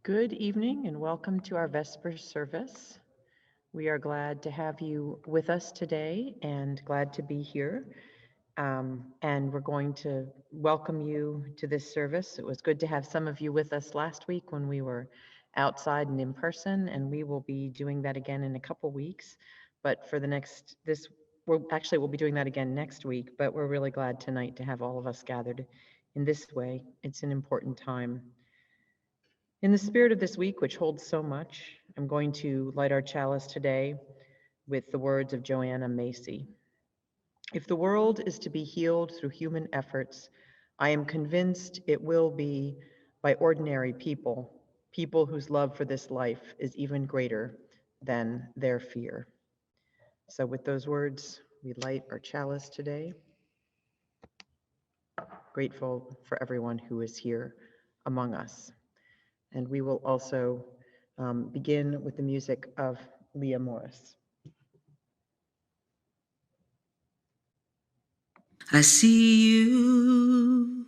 Good evening and welcome to our Vespers service. We are glad to have you with us today and glad to be here. And we're going to welcome you to this service. It was good to have some of you with us last week when we were outside and in person, and we will be doing that again in a couple weeks. But for the next, we'll be doing that again next week, but we're really glad tonight to have all of us gathered in this way. It's an important time. In the spirit of this week, which holds so much, I'm going to light our chalice today with the words of Joanna Macy. If the world is to be healed through human efforts, I am convinced it will be by ordinary people, people whose love for this life is even greater than their fear. So with those words, we light our chalice today. Grateful for everyone who is here among us. And we will also begin with the music of Leah Morris. I see you,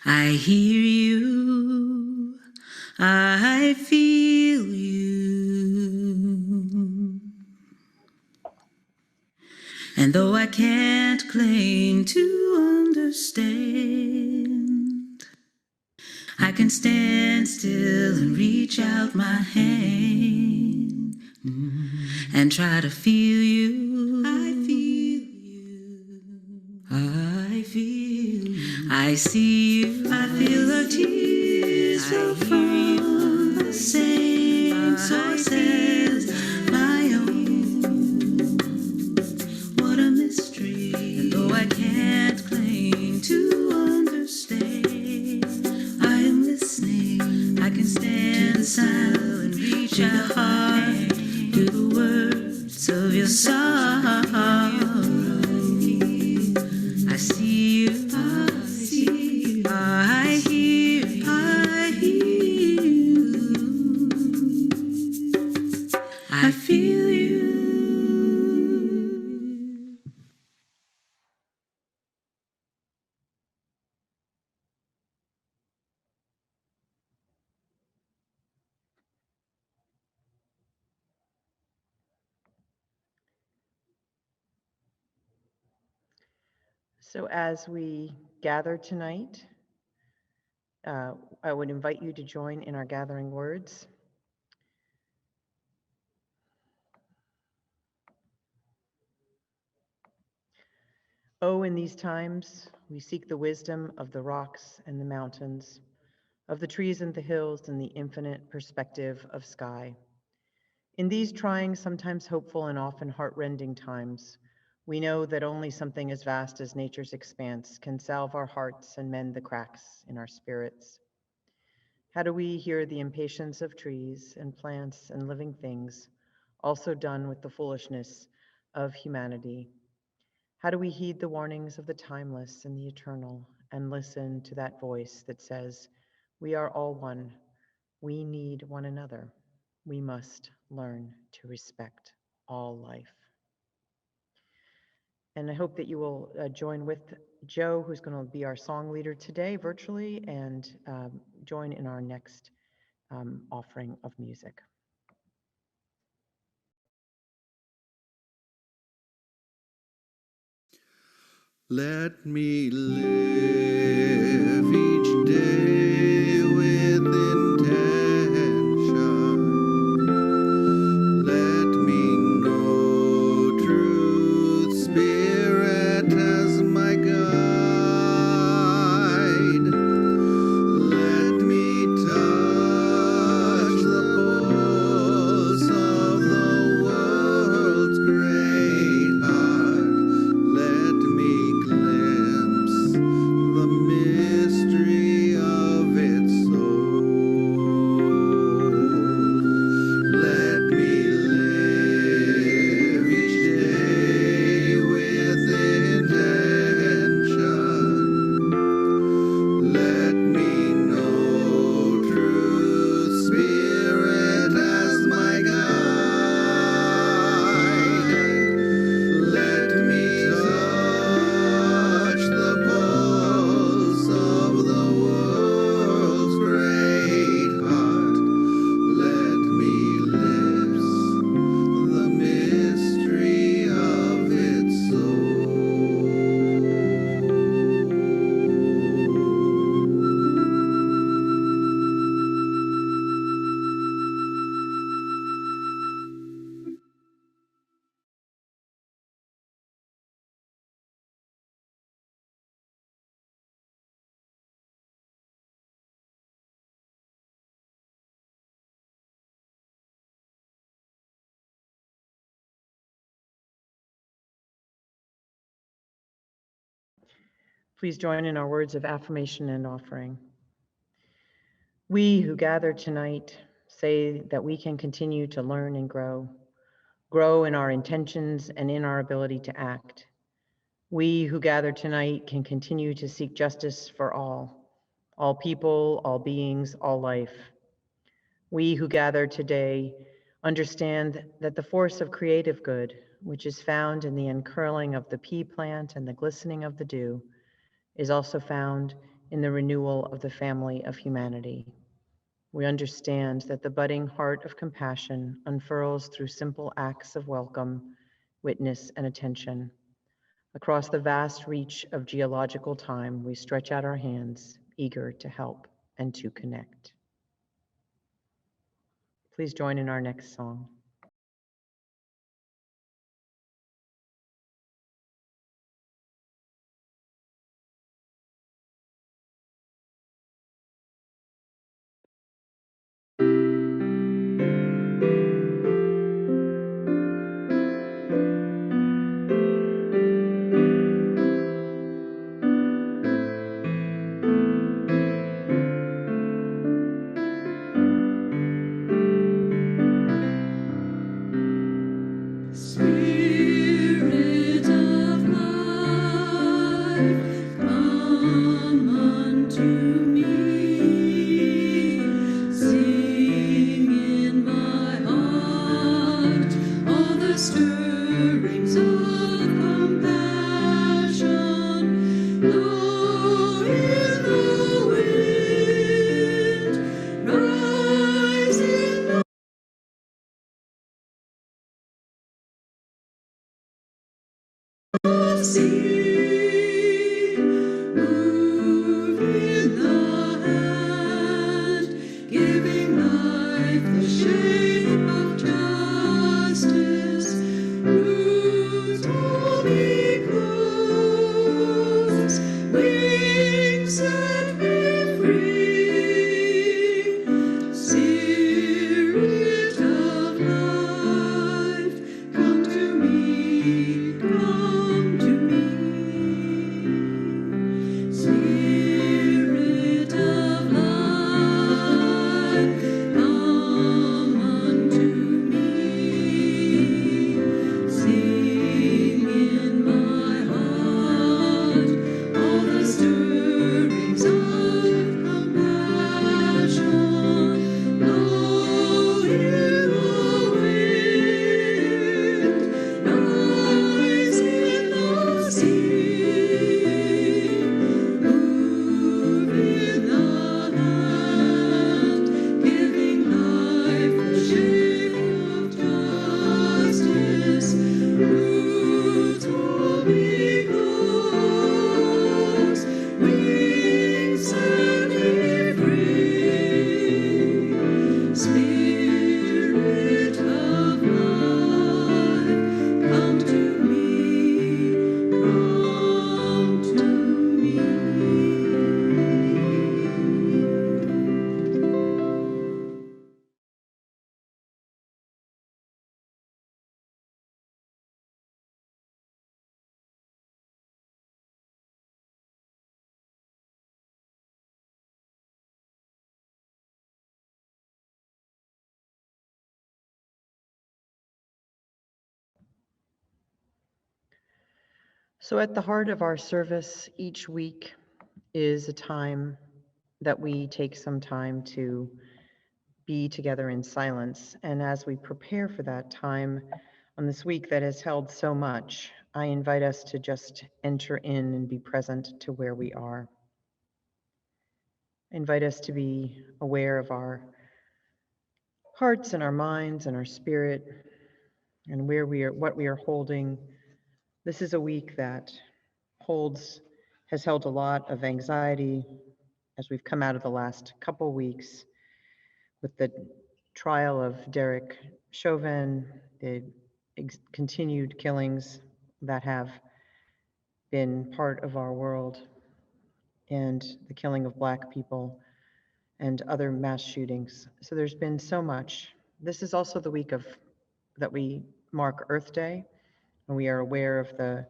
I hear you, I feel you. And though I can't claim to understand, I can stand still and reach out my hand and try to feel you. I feel you. I feel you. I see you. I feel the tears flow from the same source as my own. What a mystery. And though I can't claim to understand, I am listening. I can stand silent and reach out hard to the words of your song. I see you, I see you, I hear you, I hear you, I feel you. So as we gather tonight, I would invite you to join in our gathering words. Oh, in these times, we seek the wisdom of the rocks and the mountains, of the trees and the hills and the infinite perspective of sky. In these trying, sometimes hopeful, and often heart-rending times, we know that only something as vast as nature's expanse can salve our hearts and mend the cracks in our spirits. How do we hear the impatience of trees and plants and living things, also done with the foolishness of humanity? How do we heed the warnings of the timeless and the eternal and listen to that voice that says, we are all one, we need one another, we must learn to respect all life? And I hope that you will join with Joe, who's going to be our song leader today virtually, and join in our next offering of music. Let me live each day with intention. Let me know truth, spirit as my guide. Let me touch the pulse of the world's great heart. Let me glimpse the Please join in our words of affirmation and offering. We who gather tonight say that we can continue to learn and grow in our intentions and in our ability to act. We who gather tonight can continue to seek justice for all people, all beings, all life. We who gather today understand that the force of creative good, which is found in the uncurling of the pea plant and the glistening of the dew, is also found in the renewal of the family of humanity. We understand that the budding heart of compassion unfurls through simple acts of welcome, witness, and attention. Across the vast reach of geological time, we stretch out our hands, eager to help and to connect. Please join in our next song. Spirit of life, come unto me. Sing in my heart all the stirrings of compassion. Blow in the wind, rise in the sea, move in the hand, giving life the shape of justice. Roots will be close, wings set me free. Spirit of life, come to me. Come to me, Spirit of life, come unto me. Sing in my heart all the stirrings of compassion. Blow in the wind, rise in the sea, move in the hand, giving life the shape of justice. Roots will be close, wings set me free. Spirit of life, come to me, come to me. So at the heart of our service each week is a time that we take some time to be together in silence. And as we prepare for that time on this week that has held so much, I invite us to just enter in and be present to where we are. I invite us to be aware of our hearts and our minds and our spirit and where we are, what we are holding. This is a week that has held a lot of anxiety as we've come out of the last couple weeks with the trial of Derek Chauvin, the continued killings that have been part of our world, and the killing of Black people and other mass shootings. So there's been so much. This is also the week that we mark Earth Day, and we are aware of the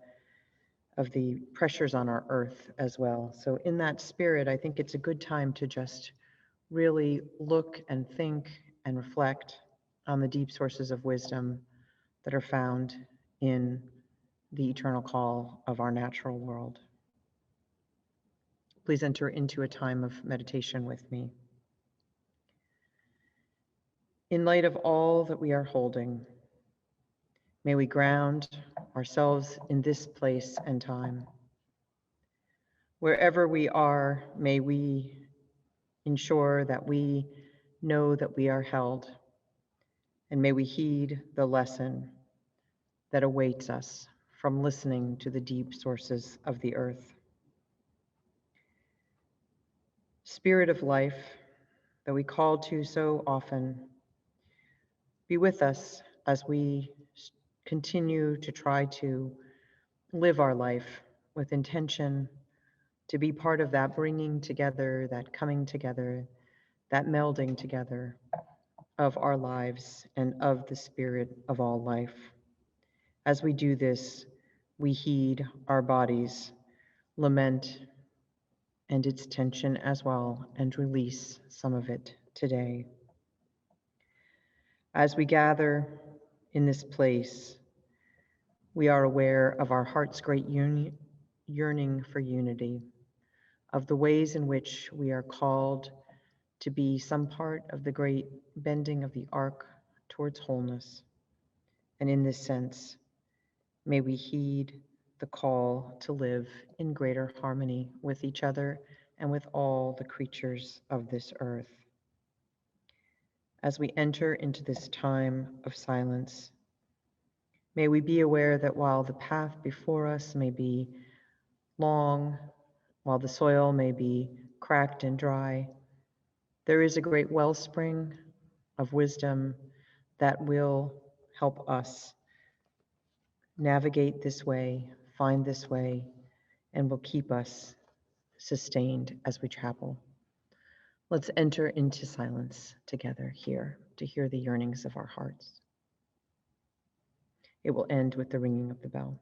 of the pressures on our earth as well. So in that spirit, I think it's a good time to just really look and think and reflect on the deep sources of wisdom that are found in the eternal call of our natural world. Please enter into a time of meditation with me. In light of all that we are holding, may we ground ourselves in this place and time. Wherever we are, may we ensure that we know that we are held, and may we heed the lesson that awaits us from listening to the deep sources of the earth. Spirit of life that we call to so often, be with us as we continue to try to live our life with intention, to be part of that bringing together, that coming together, that melding together of our lives and of the spirit of all life. As we do this, we heed our bodies, lament and its tension as well, and release some of it today. As we gather in this place, we are aware of our heart's great yearning for unity, of the ways in which we are called to be some part of the great bending of the arc towards wholeness. And in this sense, may we heed the call to live in greater harmony with each other and with all the creatures of this earth. As we enter into this time of silence, may we be aware that while the path before us may be long, while the soil may be cracked and dry, there is a great wellspring of wisdom that will help us navigate this way, find this way, and will keep us sustained as we travel. Let's enter into silence together here to hear the yearnings of our hearts. It will end with the ringing of the bell.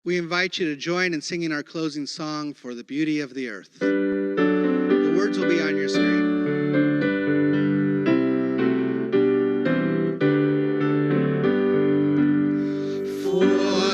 We invite you to join in singing our closing song, For the Beauty of the Earth. The words will be on your screen. For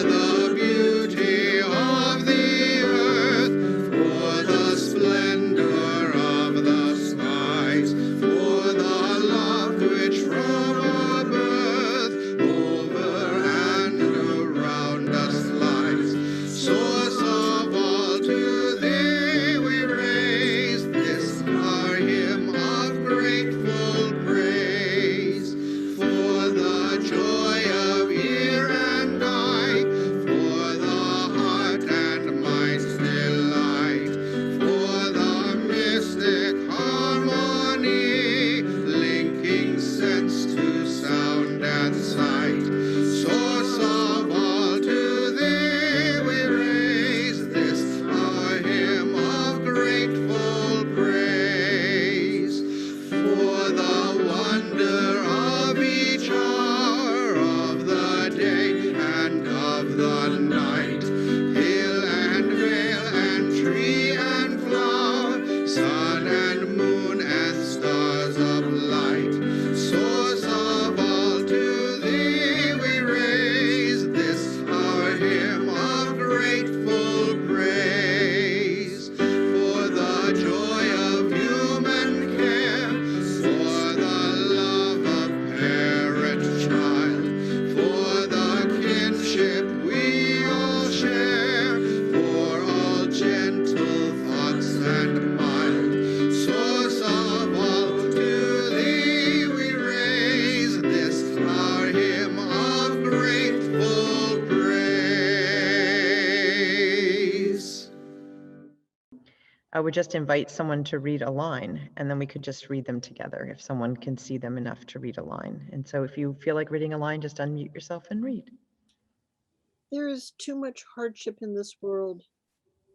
the beauty of the earth, for the splendor of the skies, for the love which from above over and around us lies. Source of all, to thee we raise this our hymn of grateful praise. For the joy of ear and eye, for the heart and mind's delight, for the mystic harmony, linking sense to sound and sight. Source of all, to thee we raise this our hymn of grateful praise. For the wonder of each hour of the day and of the night, hill and vale and tree and flower, sun and moon and stars of light. Source of all, to thee we raise this our hymn of grateful praise. For the joy of human care, for the love of parent-child, for the kinship we all share, for all gentle thoughts and mild. Source of all, to thee we raise this our hymn of grateful praise. I would just invite someone to read a line, and then we could just read them together if someone can see them enough to read a line. And so if you feel like reading a line, just unmute yourself and read. There is too much hardship in this world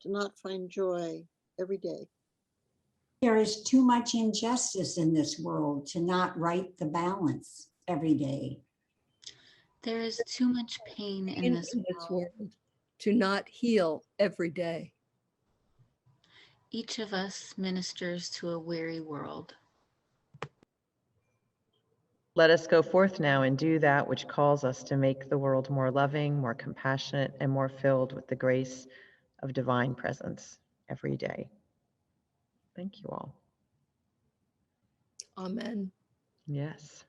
to not find joy every day. There is too much injustice in this world to not right the balance every day. There is too much pain in this world. to not heal every day. Each of us ministers to a weary world. Let us go forth now and do that which calls us to make the world more loving, more compassionate, and more filled with the grace of divine presence every day. Thank you all. Amen. Yes.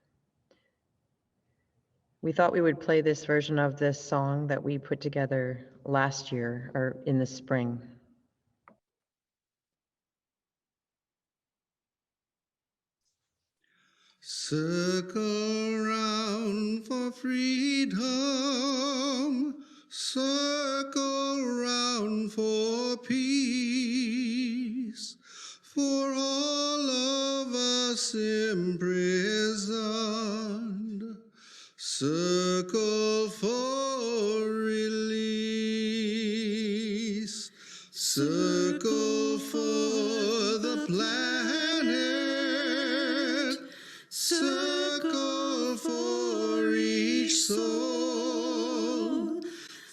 We thought we would play this version of this song that we put together last year or in the spring. Circle round for freedom, circle round for peace, for all of us imprisoned. Circle for release, circle for the planet, circle for each soul,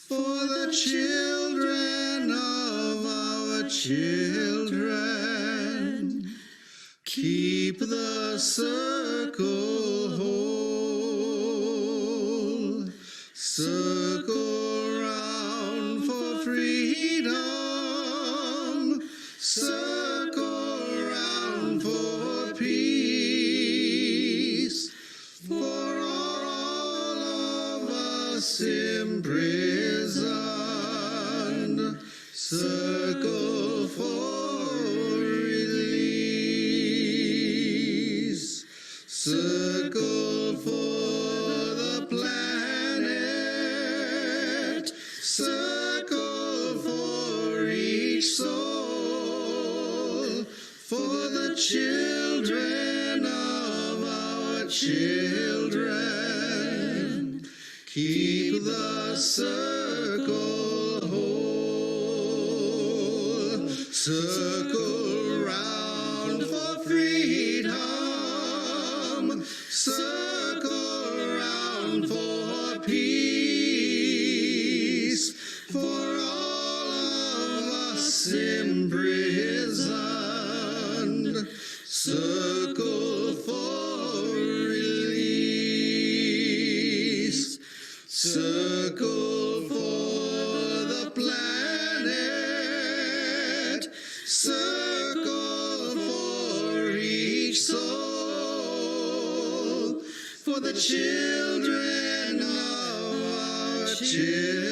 for the children of our children. Keep the circle whole. Circle round for freedom, circle round for peace, for all of us imprisoned. Circle for release, circle for the planet, circle for each soul, for the children of our children. Keep the circle whole. Circle round for freedom, circle round for peace, for Circle for the planet, circle for each soul, for the children of our children.